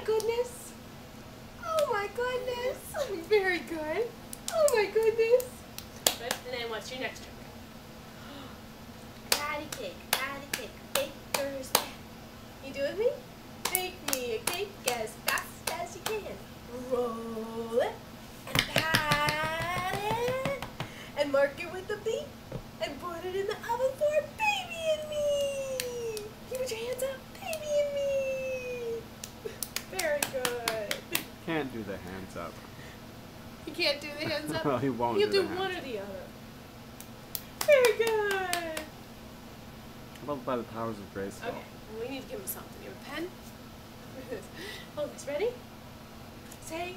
goodness. Oh my goodness. Very good. Oh my goodness. Good. And then what's your next trick? Patty cake, baker's man. You do it with me? Bake me a cake as fast as you can. Roll it and pat it and mark it with a B and put it in the oven for baby and me. You put your hands up, baby and me. Very good. Can't do the hands up. You can't do the hands up? Well, he won't. He'll do the one hands. or the other. Very good. How about by the powers of Grayskull? Okay, well, we need to give him something. You have a pen? Hold this. Ready? Say